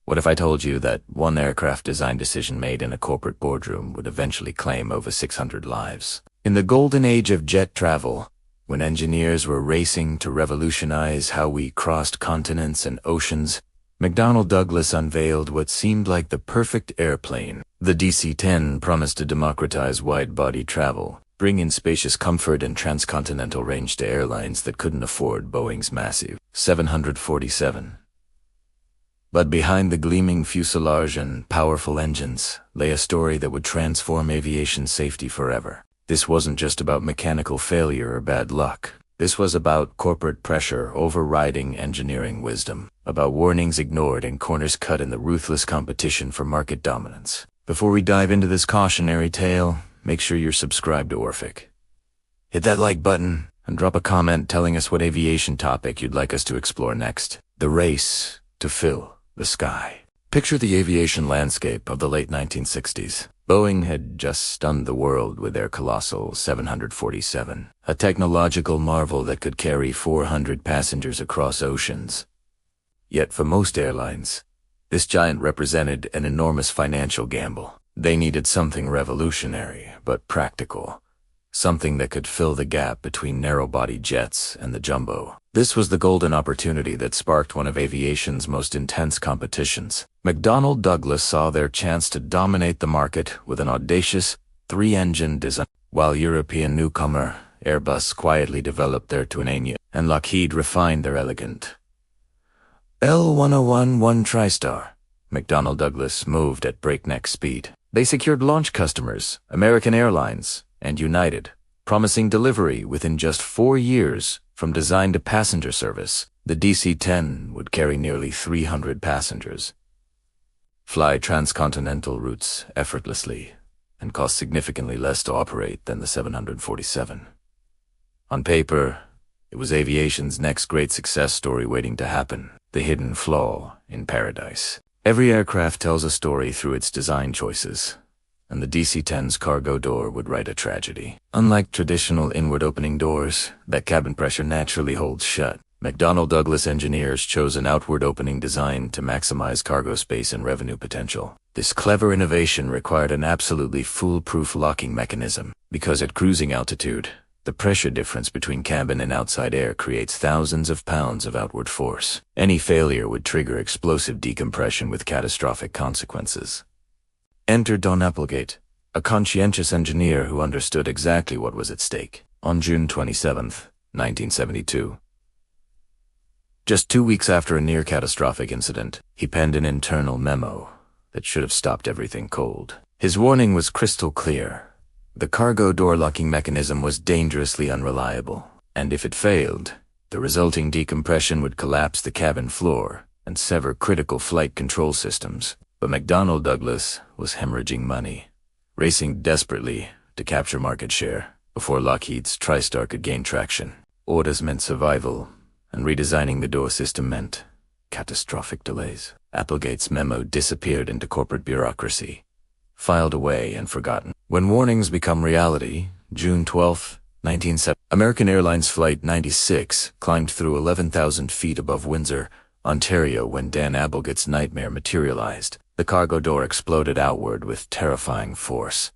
What if I told you that one aircraft design decision made in a corporate boardroom would eventually claim over 600 lives? In the golden age of jet travel, when engineers were racing to revolutionize how we crossed continents and oceans, McDonnell Douglas unveiled what seemed like the perfect airplane. The DC-10 promised to democratize wide-body travel, bring in spacious comfort and transcontinental range to airlines that couldn't afford Boeing's massive 747. But behind the gleaming fuselage and powerful engines lay a story that would transform aviation safety forever. This wasn't just about mechanical failure or bad luck. This was about corporate pressure overriding engineering wisdom, about warnings ignored and corners cut in the ruthless competition for market dominance. Before we dive into this cautionary tale, make sure you're subscribed to Orphiq. Hit that like button and drop a comment telling us what aviation topic you'd like us to explore next. The race to fill the sky. Picture the aviation landscape of the late 1960s. Boeing had just stunned the world with their colossal 747, a technological marvel that could carry 400 passengers across oceans. Yet for most airlines, this giant represented an enormous financial gamble. They needed something revolutionary, but practical. Something that could fill the gap between narrow-body jets and the jumbo. This was the golden opportunity that sparked one of aviation's most intense competitions. McDonnell Douglas saw their chance to dominate the market with an audacious three-engine design, while European newcomer Airbus quietly developed their twin engine, and Lockheed refined their elegant L1011 TriStar. McDonnell Douglas moved at breakneck speed. They secured launch customers, American Airlines, and United, promising delivery within just 4 years from design to passenger service. The DC-10 would carry nearly 300 passengers, fly transcontinental routes effortlessly, and cost significantly less to operate than the 747. On paper, it was aviation's next great success story waiting to happen, the hidden flaw in paradise. Every aircraft tells a story through its design choices, and the DC-10's cargo door would write a tragedy. Unlike traditional inward-opening doors that cabin pressure naturally holds shut, McDonnell Douglas engineers chose an outward-opening design to maximize cargo space and revenue potential. This clever innovation required an absolutely foolproof locking mechanism, because at cruising altitude, the pressure difference between cabin and outside air creates thousands of pounds of outward force. Any failure would trigger explosive decompression with catastrophic consequences. Enter Don Applegate, a conscientious engineer who understood exactly what was at stake. On June 27, 1972, just 2 weeks after a near-catastrophic incident, he penned an internal memo that should have stopped everything cold. His warning was crystal clear. The cargo door locking mechanism was dangerously unreliable, and if it failed, the resulting decompression would collapse the cabin floor and sever critical flight control systems. But McDonnell Douglas was hemorrhaging money, racing desperately to capture market share before Lockheed's TriStar could gain traction. Orders meant survival, and redesigning the door system meant catastrophic delays. Applegate's memo disappeared into corporate bureaucracy, filed away and forgotten. When warnings become reality, June 12, 1970, American Airlines Flight 96 climbed through 11,000 feet above Windsor, Ontario when Dan Applegate's nightmare materialized. The cargo door exploded outward with terrifying force,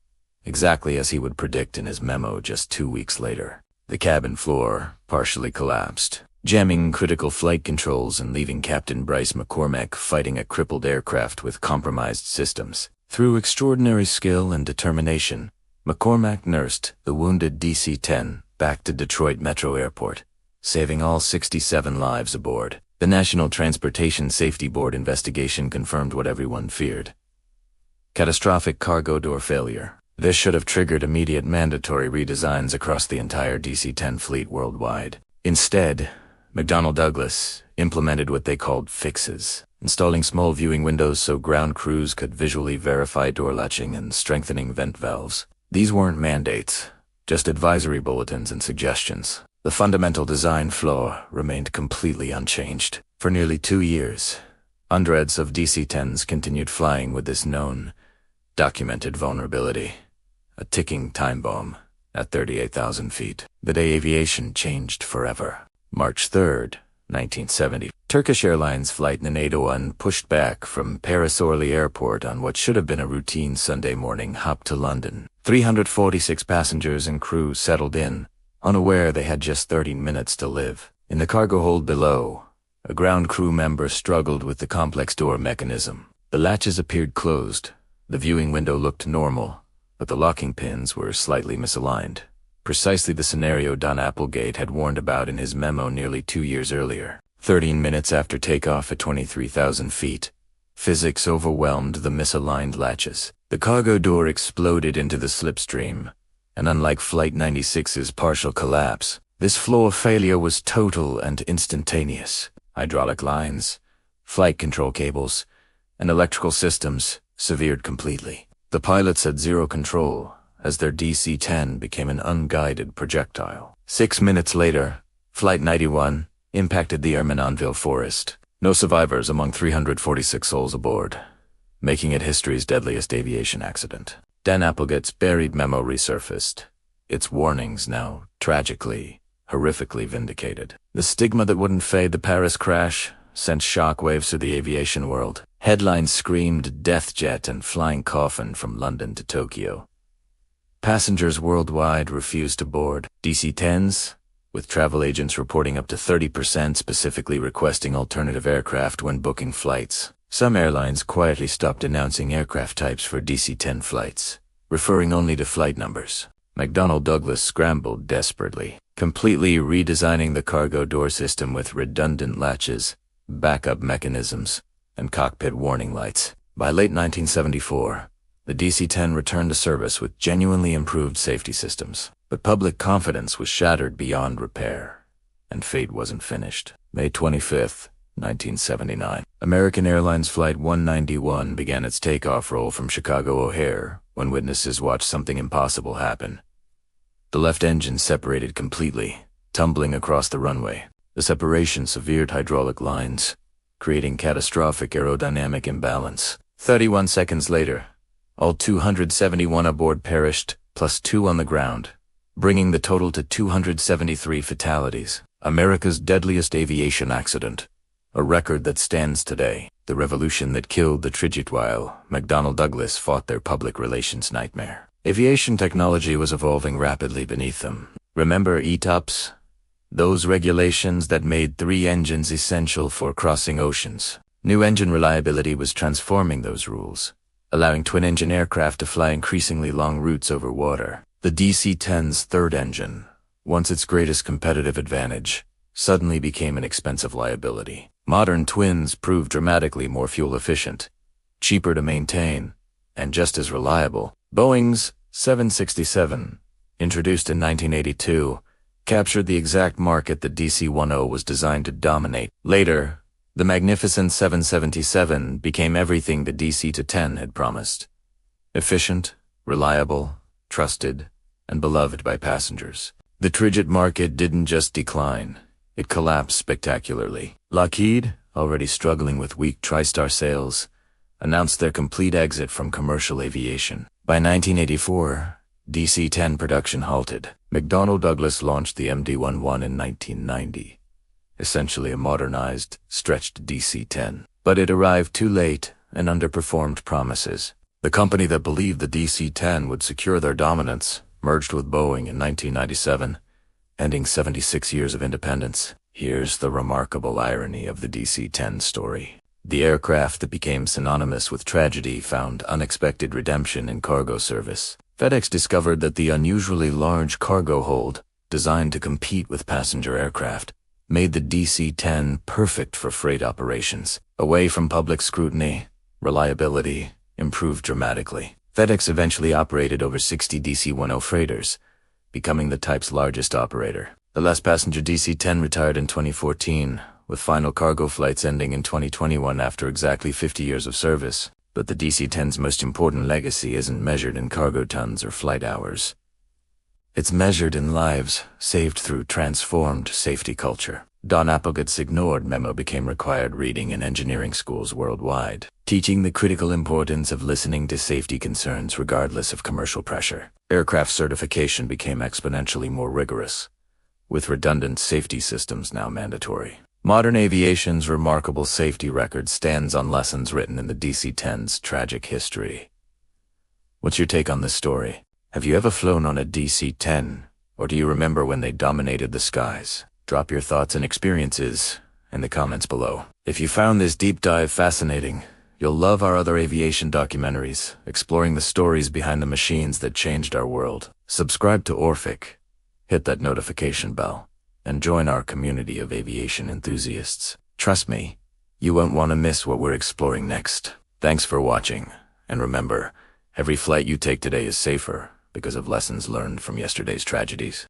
exactly as he would predict in his memo just 2 weeks later. The cabin floor partially collapsed, jamming critical flight controls and leaving Captain Bryce McCormack fighting a crippled aircraft with compromised systems. Through extraordinary skill and determination, McCormack nursed the wounded DC-10 back to Detroit Metro Airport, saving all 67 lives aboard. The National Transportation Safety Board investigation confirmed what everyone feared: catastrophic cargo door failure. This should have triggered immediate mandatory redesigns across the entire DC-10 fleet worldwide. Instead, McDonnell Douglas implemented what they called fixes, installing small viewing windows so ground crews could visually verify door latching and strengthening vent valves. These weren't mandates, just advisory bulletins and suggestions. The fundamental design flaw remained completely unchanged. For nearly 2 years, hundreds of DC-10s continued flying with this known, documented vulnerability, a ticking time bomb at 38,000 feet. The day aviation changed forever. March 3rd, 1970. Turkish Airlines Flight 981 pushed back from Paris-Orly Airport on what should have been a routine Sunday morning hop to London. 346 passengers and crew settled in, unaware they had just 13 minutes to live. In the cargo hold below, a ground crew member struggled with the complex door mechanism. The latches appeared closed. The viewing window looked normal, but the locking pins were slightly misaligned. Precisely the scenario Don Applegate had warned about in his memo nearly 2 years earlier. 13 minutes after takeoff at 23,000 feet, physics overwhelmed the misaligned latches. The cargo door exploded into the slipstream, and unlike Flight 96's partial collapse, this Flaw failure was total and instantaneous. Hydraulic lines, flight control cables, and electrical systems severed completely. The pilots had zero control, as their DC-10 became an unguided projectile. 6 minutes later, Flight 91 impacted the Hermanonville forest. No survivors among 346 souls aboard, making it history's deadliest aviation accident. Dan Applegate's buried memo resurfaced, its warnings now tragically, horrifically vindicated. The stigma that wouldn't fade, the Paris crash, sent shockwaves through the aviation world. Headlines screamed death jet and flying coffin from London to Tokyo. Passengers worldwide refused to board. DC-10s, with travel agents reporting up to 30% specifically requesting alternative aircraft when booking flights. Some airlines quietly stopped announcing aircraft types for DC-10 flights, referring only to flight numbers. McDonnell Douglas scrambled desperately, completely redesigning the cargo door system with redundant latches, backup mechanisms, and cockpit warning lights. By late 1974, the DC-10 returned to service with genuinely improved safety systems. But public confidence was shattered beyond repair, and fate wasn't finished. May 25, 1979. American Airlines Flight 191 began its takeoff roll from Chicago O'Hare when witnesses watched something impossible happen. The left engine separated completely, tumbling across the runway. The separation severed hydraulic lines, creating catastrophic aerodynamic imbalance. 31 seconds later, all 271 aboard perished, plus 2 on the ground, bringing the total to 273 fatalities. America's deadliest aviation accident, a record that stands today. The revolution that killed the Trigit while McDonnell Douglas fought their public relations nightmare. Aviation technology was evolving rapidly beneath them. Remember ETOPS? Those regulations that made 3 engines essential for crossing oceans. New engine reliability was transforming those rules, allowing twin-engine aircraft to fly increasingly long routes over water. The DC-10's third engine, once its greatest competitive advantage, suddenly became an expensive liability. Modern twins proved dramatically more fuel-efficient, cheaper to maintain, and just as reliable. Boeing's 767, introduced in 1982, captured the exact market that DC-10 was designed to dominate. Later, the magnificent 777 became everything the DC-10 had promised. Efficient, reliable, trusted, and beloved by passengers. The Trigit market didn't just decline, it collapsed spectacularly. Lockheed, already struggling with weak TriStar sales, announced their complete exit from commercial aviation. By 1984, DC-10 production halted. McDonnell Douglas launched the MD-11 in 1990, essentially a modernized, stretched DC-10. But it arrived too late and underperformed promises. The company that believed the DC-10 would secure their dominance merged with Boeing in 1997, ending 76 years of independence. Here's the remarkable irony of the DC-10 story. The aircraft that became synonymous with tragedy found unexpected redemption in cargo service. FedEx discovered that the unusually large cargo hold, designed to compete with passenger aircraft, made the DC-10 perfect for freight operations. Away from public scrutiny, reliability improved dramatically. FedEx eventually operated over 60 DC-10 freighters, becoming the type's largest operator. The last passenger DC-10 retired in 2014, with final cargo flights ending in 2021 after exactly 50 years of service. But the DC-10's most important legacy isn't measured in cargo tons or flight hours. It's measured in lives saved through transformed safety culture. Don Applegate's ignored memo became required reading in engineering schools worldwide, teaching the critical importance of listening to safety concerns regardless of commercial pressure. Aircraft certification became exponentially more rigorous, with redundant safety systems now mandatory. Modern aviation's remarkable safety record stands on lessons written in the DC-10's tragic history. What's your take on this story? Have you ever flown on a DC-10, or do you remember when they dominated the skies? Drop your thoughts and experiences in the comments below. If you found this deep dive fascinating, you'll love our other aviation documentaries, exploring the stories behind the machines that changed our world. Subscribe to Orphiq, hit that notification bell, and join our community of aviation enthusiasts. Trust me, you won't want to miss what we're exploring next. Thanks for watching, and remember, every flight you take today is safer because of lessons learned from yesterday's tragedies.